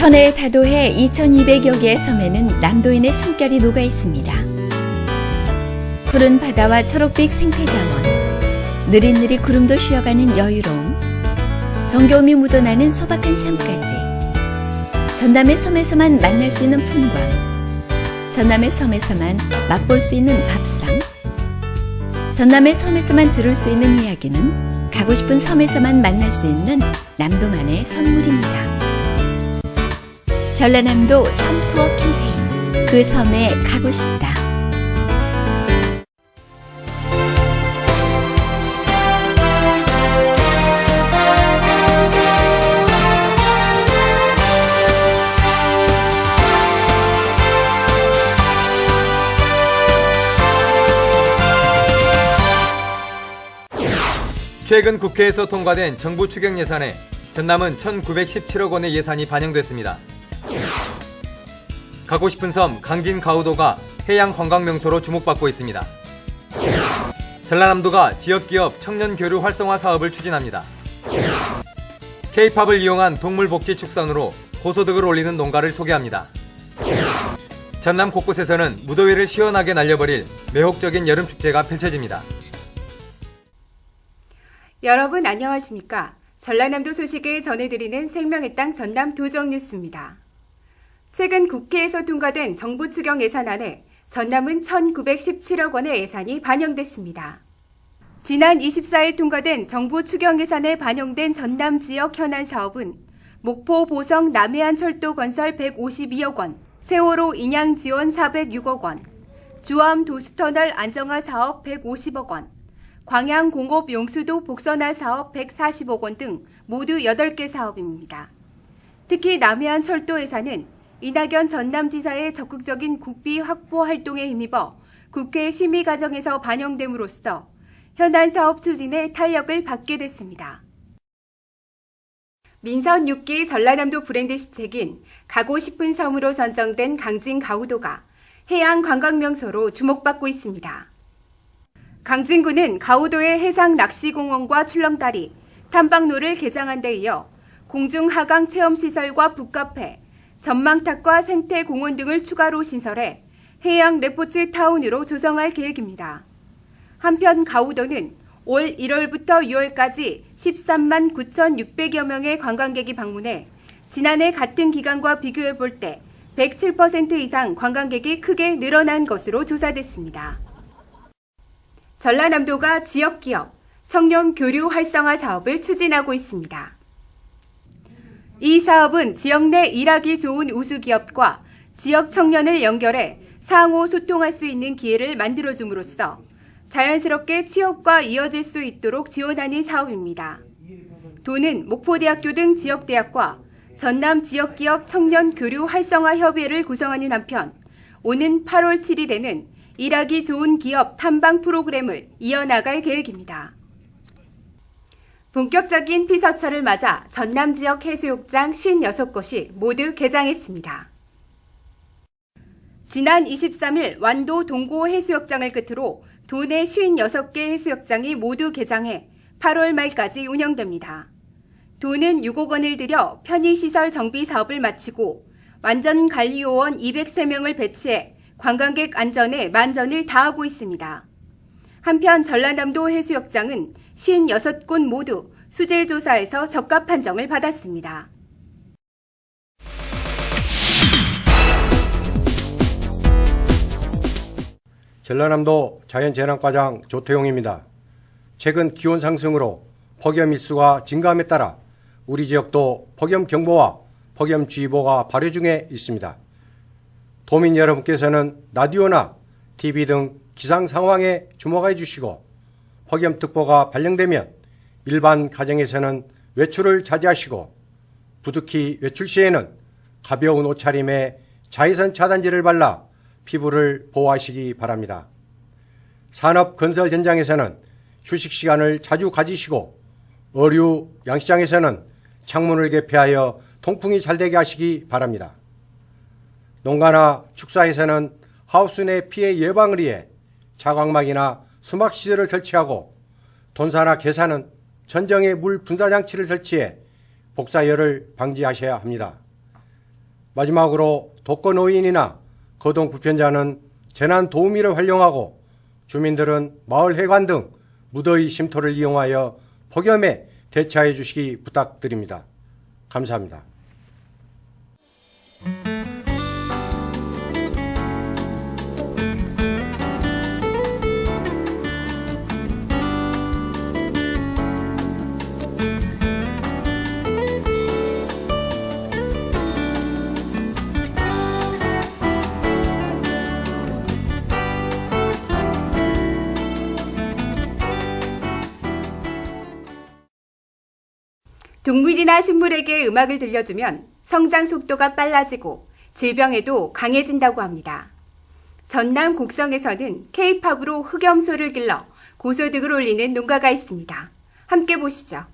천혜의 다도해 2200여 개의 섬에는 남도인의 숨결이 녹아 있습니다. 푸른 바다와 초록빛 생태자원, 느릿느릿 구름도 쉬어가는 여유로움, 정겨움이 묻어나는 소박한 삶까지 전남의 섬에서만 만날 수 있는 풍광, 전남의 섬에서만 맛볼 수 있는 밥상, 전남의 섬에서만 들을 수 있는 이야기는 가고 싶은 섬에서만 만날 수 있는 남도만의 선물입니다. 전라남도 섬투어 캠페인, 그 섬에 가고 싶다. 최근 국회에서 통과된 정부 추경 예산에 전남은 1,917억 원의 예산이 반영됐습니다. 가고 싶은 섬 강진 가우도가 해양 관광 명소로 주목받고 있습니다. 전라남도가 지역기업 청년 교류 활성화 사업을 추진합니다. K-팝을 이용한 동물복지 축산으로 고소득을 올리는 농가를 소개합니다. 전남 곳곳에서는 무더위를 시원하게 날려버릴 매혹적인 여름축제가 펼쳐집니다. 여러분 안녕하십니까? 전라남도 소식을 전해드리는 생명의 땅 전남 도정뉴스입니다. 최근 국회에서 통과된 정부 추경 예산안에 전남은 1,917억 원의 예산이 반영됐습니다. 지난 24일 통과된 정부 추경 예산에 반영된 전남 지역 현안 사업은 목포 보성 남해안 철도 건설 152억 원, 세월호 인양 지원 406억 원, 주암 도수터널 안정화 사업 150억 원, 광양 공업 용수도 복선화 사업 140억 원 등 모두 8개 사업입니다. 특히 남해안 철도 예산은 이낙연 전남지사의 적극적인 국비 확보 활동에 힘입어 국회 심의 과정에서 반영됨으로써 현안 사업 추진에 탄력을 받게 됐습니다. 민선 6기 전라남도 브랜드 시책인 가고 싶은 섬으로 선정된 강진 가우도가 해양 관광 명소로 주목받고 있습니다. 강진구는 가우도의 해상 낚시공원과 출렁다리, 탐방로를 개장한 데 이어 공중 하강 체험시설과 북카페, 전망탑과 생태공원 등을 추가로 신설해 해양 레포츠 타운으로 조성할 계획입니다. 한편 가우도는 올 1월부터 6월까지 13만 9,600여 명의 관광객이 방문해 지난해 같은 기간과 비교해 볼 때 107% 이상 관광객이 크게 늘어난 것으로 조사됐습니다. 전라남도가 지역기업, 청년 교류 활성화 사업을 추진하고 있습니다. 이 사업은 지역 내 일하기 좋은 우수기업과 지역 청년을 연결해 상호 소통할 수 있는 기회를 만들어줌으로써 자연스럽게 취업과 이어질 수 있도록 지원하는 사업입니다. 도는 목포대학교 등 지역대학과 전남 지역기업 청년 교류 활성화 협의회를 구성하는 한편 오는 8월 7일에는 일하기 좋은 기업 탐방 프로그램을 이어나갈 계획입니다. 본격적인 피서철을 맞아 전남 지역 해수욕장 56곳이 모두 개장했습니다. 지난 23일 완도 동고 해수욕장을 끝으로 도내 56개 해수욕장이 모두 개장해 8월 말까지 운영됩니다. 도는 6억 원을 들여 편의시설 정비 사업을 마치고 완전관리요원 203명을 배치해 관광객 안전에 만전을 다하고 있습니다. 한편 전라남도 해수욕장은 56곳 모두 수질조사에서 적합 판정을 받았습니다. 전라남도 자연재난과장 조태용입니다. 최근 기온 상승으로 폭염 일수가 증가함에 따라 우리 지역도 폭염경보와 폭염주의보가 발효 중에 있습니다. 도민 여러분께서는 라디오나 TV 등 기상 상황에 주목해 주시고 폭염특보가 발령되면 일반 가정에서는 외출을 자제하시고 부득이 외출 시에는 가벼운 옷차림에 자외선 차단제를 발라 피부를 보호하시기 바랍니다. 산업 건설 현장에서는 휴식 시간을 자주 가지시고 어류 양식장에서는 창문을 개폐하여 통풍이 잘 되게 하시기 바랍니다. 농가나 축사에서는 하우스 내 피해 예방을 위해 자광막이나 수막시설을 설치하고 돈사나 계사는 전정의 물 분사 장치를 설치해 복사열을 방지하셔야 합니다. 마지막으로 독거노인이나 거동 불편자는 재난 도우미를 활용하고 주민들은 마을 회관 등 무더위 쉼터를 이용하여 폭염에 대처해 주시기 부탁드립니다. 감사합니다. 동물이나 식물에게 음악을 들려주면 성장 속도가 빨라지고 질병에도 강해진다고 합니다. 전남 곡성에서는 K-팝으로 흑염소를 길러 고소득을 올리는 농가가 있습니다. 함께 보시죠.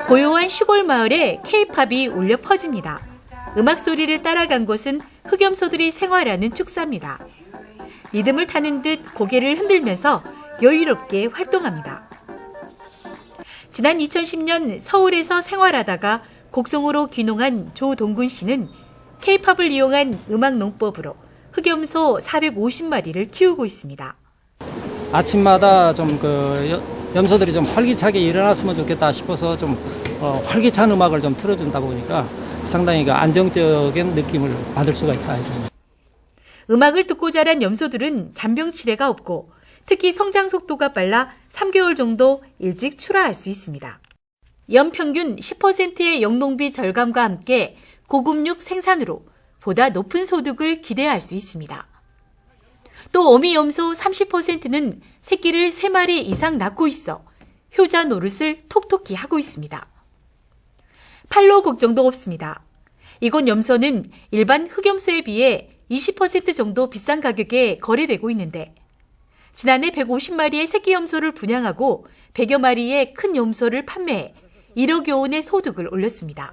고요한 시골 마을에 K-팝이 울려 퍼집니다. 음악 소리를 따라간 곳은 흑염소들이 생활하는 축사입니다. 리듬을 타는 듯 고개를 흔들면서 여유롭게 활동합니다. 지난 2010년 서울에서 생활하다가 곡성으로 귀농한 조동군 씨는 K-팝을 이용한 음악 농법으로 흑염소 450마리를 키우고 있습니다. 아침마다 좀 염소들이 좀 활기차게 일어났으면 좋겠다 싶어서 좀 활기찬 음악을 좀 틀어준다 보니까 상당히 안정적인 느낌을 받을 수가 있다. 음악을 듣고 자란 염소들은 잔병 치레가 없고 특히 성장 속도가 빨라 3개월 정도 일찍 출하할 수 있습니다. 연평균 10%의 영농비 절감과 함께 고급육 생산으로 보다 높은 소득을 기대할 수 있습니다. 또 어미염소 30%는 새끼를 3마리 이상 낳고 있어 효자 노릇을 톡톡히 하고 있습니다. 팔로 걱정도 없습니다. 이곳 염소는 일반 흑염소에 비해 20% 정도 비싼 가격에 거래되고 있는데 지난해 150마리의 새끼 염소를 분양하고 100여 마리의 큰 염소를 판매해 1억여 원의 소득을 올렸습니다.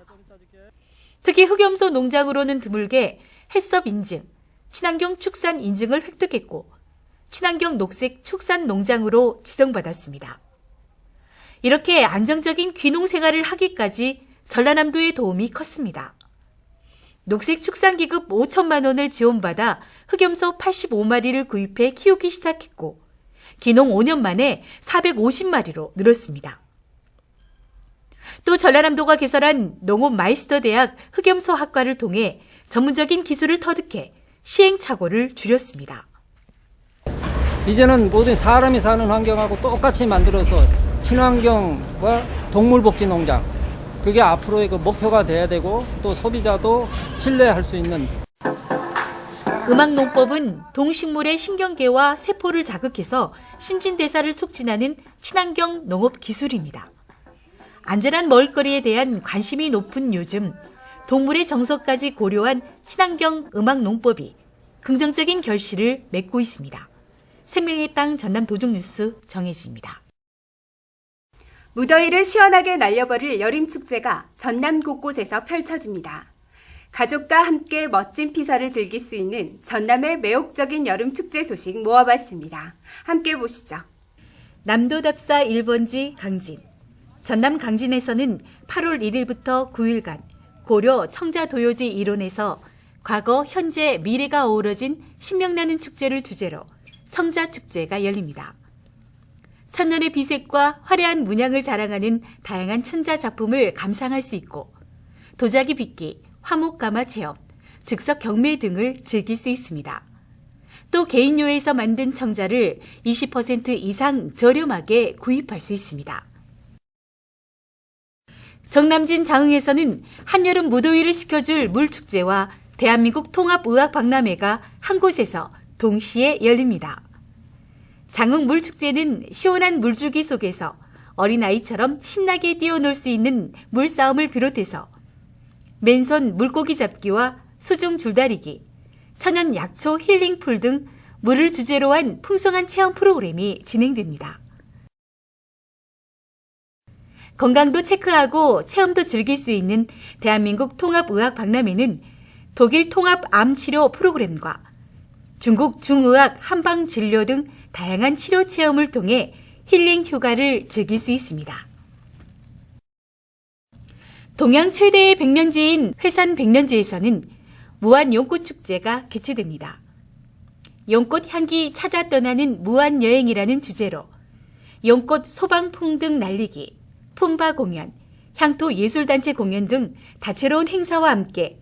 특히 흑염소 농장으로는 드물게 해썹 인증, 친환경 축산 인증을 획득했고 친환경 녹색 축산 농장으로 지정받았습니다. 이렇게 안정적인 귀농 생활을 하기까지 전라남도의 도움이 컸습니다. 녹색 축산기급 5천만 원을 지원받아 흑염소 85마리를 구입해 키우기 시작했고 귀농 5년 만에 450마리로 늘었습니다. 또 전라남도가 개설한 농업마이스터대학 흑염소 학과를 통해 전문적인 기술을 터득해 시행착오를 줄였습니다. 이제는 모든 사람이 사는 환경하고 똑같이 만들어서 친환경과 동물복지 농장, 그게 앞으로의 목표가 돼야 되고 또 소비자도 신뢰할 수 있는. 음악농법은 동식물의 신경계와 세포를 자극해서 신진대사를 촉진하는 친환경 농업 기술입니다. 안전한 먹을거리에 대한 관심이 높은 요즘 동물의 정서까지 고려한 친환경 음악농법이 긍정적인 결실을 맺고 있습니다. 생명의 땅 전남 도종뉴스 정혜지입니다. 무더위를 시원하게 날려버릴 여름축제가 전남 곳곳에서 펼쳐집니다. 가족과 함께 멋진 피서를 즐길 수 있는 전남의 매혹적인 여름축제 소식 모아봤습니다. 함께 보시죠. 남도답사 1번지 강진. 전남 강진에서는 8월 1일부터 9일간 고려 청자도요지 일원에서 과거, 현재, 미래가 어우러진 신명나는 축제를 주제로 청자축제가 열립니다. 천년의 비색과 화려한 문양을 자랑하는 다양한 천자 작품을 감상할 수 있고 도자기 빚기, 화목가마 체험, 즉석 경매 등을 즐길 수 있습니다. 또 개인요에서 만든 청자를 20% 이상 저렴하게 구입할 수 있습니다. 정남진 장흥에서는 한여름 무더위를 식혀줄 물축제와 대한민국 통합의학박람회가 한 곳에서 동시에 열립니다. 장흥 물축제는 시원한 물줄기 속에서 어린아이처럼 신나게 뛰어놀 수 있는 물싸움을 비롯해서 맨손 물고기 잡기와 수중 줄다리기, 천연 약초 힐링풀 등 물을 주제로 한 풍성한 체험 프로그램이 진행됩니다. 건강도 체크하고 체험도 즐길 수 있는 대한민국 통합의학박람회는 독일 통합암치료 프로그램과 중국 중의학 한방진료 등 다양한 치료 체험을 통해 힐링 휴가를 즐길 수 있습니다. 동양 최대의 백년지인 회산 백년지에서는 무안 연꽃축제가 개최됩니다. 연꽃 향기 찾아 떠나는 무안여행이라는 주제로 연꽃 소방풍등 날리기, 품바 공연, 향토 예술단체 공연 등 다채로운 행사와 함께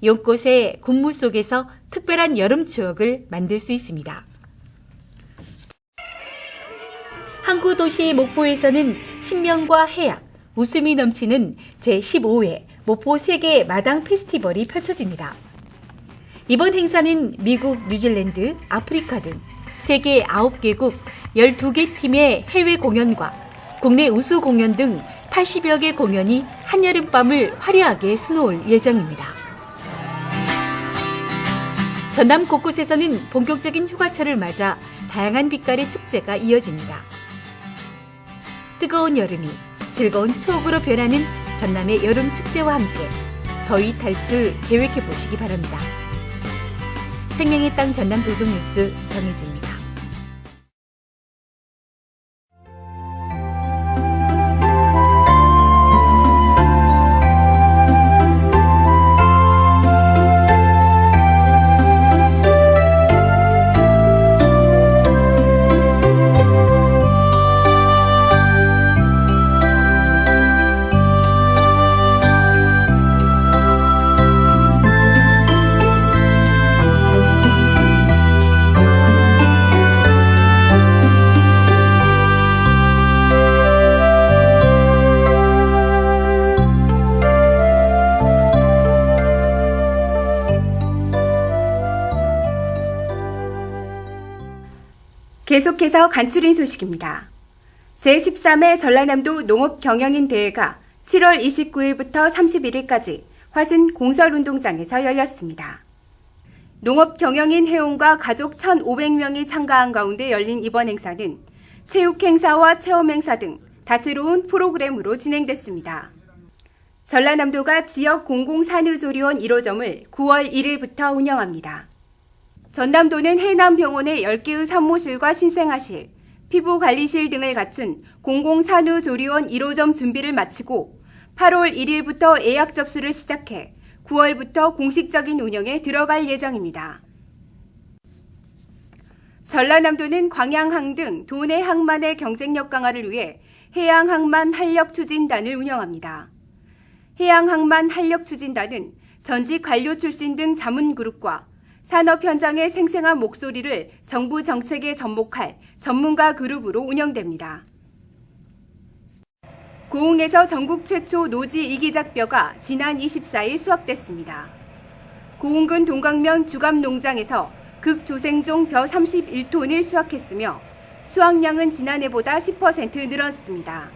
연꽃의 군무 속에서 특별한 여름 추억을 만들 수 있습니다. 항구 도시 목포에서는 신명과 해악, 웃음이 넘치는 제15회 목포 세계 마당 페스티벌이 펼쳐집니다. 이번 행사는 미국, 뉴질랜드, 아프리카 등 세계 9개국 12개 팀의 해외 공연과 국내 우수 공연 등 80여 개 공연이 한여름밤을 화려하게 수놓을 예정입니다. 전남 곳곳에서는 본격적인 휴가철을 맞아 다양한 빛깔의 축제가 이어집니다. 뜨거운 여름이 즐거운 추억으로 변하는 전남의 여름 축제와 함께 더위 탈출 계획해 보시기 바랍니다. 생명의 땅 전남 도정 뉴스 정혜지입니다. 계속해서 간추린 소식입니다. 제13회 전라남도 농업경영인 대회가 7월 29일부터 31일까지 화순 공설운동장에서 열렸습니다. 농업경영인 회원과 가족 1,500명이 참가한 가운데 열린 이번 행사는 체육행사와 체험행사 등 다채로운 프로그램으로 진행됐습니다. 전라남도가 지역 공공산후조리원 1호점을 9월 1일부터 운영합니다. 전남도는 해남병원의 10개의 산모실과 신생아실, 피부관리실 등을 갖춘 공공산후조리원 1호점 준비를 마치고 8월 1일부터 예약 접수를 시작해 9월부터 공식적인 운영에 들어갈 예정입니다. 전라남도는 광양항 등 도내 항만의 경쟁력 강화를 위해 해양항만 활력추진단을 운영합니다. 해양항만 활력추진단은 전직 관료 출신 등 자문그룹과 산업 현장의 생생한 목소리를 정부 정책에 접목할 전문가 그룹으로 운영됩니다. 고흥에서 전국 최초 노지 이기작뼈가 지난 24일 수확됐습니다. 고흥군 동광면 주감농장에서 극조생종 벼 31톤을 수확했으며 수확량은 지난해보다 10% 늘었습니다.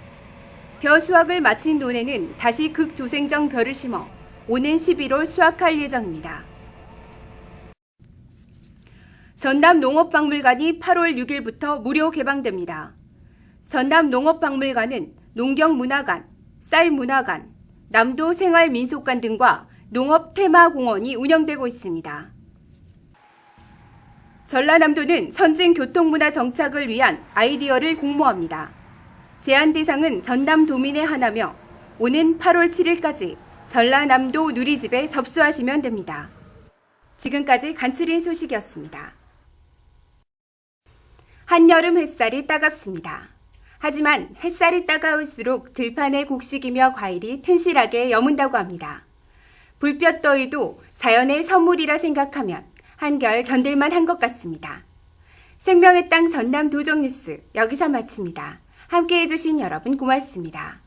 벼 수확을 마친 논에는 다시 극조생종 벼를 심어 오는 11월 수확할 예정입니다. 전남 농업박물관이 8월 6일부터 무료 개방됩니다. 전남 농업박물관은 농경문화관, 쌀문화관, 남도생활민속관 등과 농업테마공원이 운영되고 있습니다. 전라남도는 선진교통문화 정착을 위한 아이디어를 공모합니다. 제안 대상은 전남도민에 한하며 오는 8월 7일까지 전라남도 누리집에 접수하시면 됩니다. 지금까지 간추린 소식이었습니다. 한여름 햇살이 따갑습니다. 하지만 햇살이 따가울수록 들판의 곡식이며 과일이 튼실하게 여문다고 합니다. 불볕더위도 자연의 선물이라 생각하면 한결 견딜만 한 것 같습니다. 생명의 땅 전남 도정 뉴스 여기서 마칩니다. 함께해 주신 여러분 고맙습니다.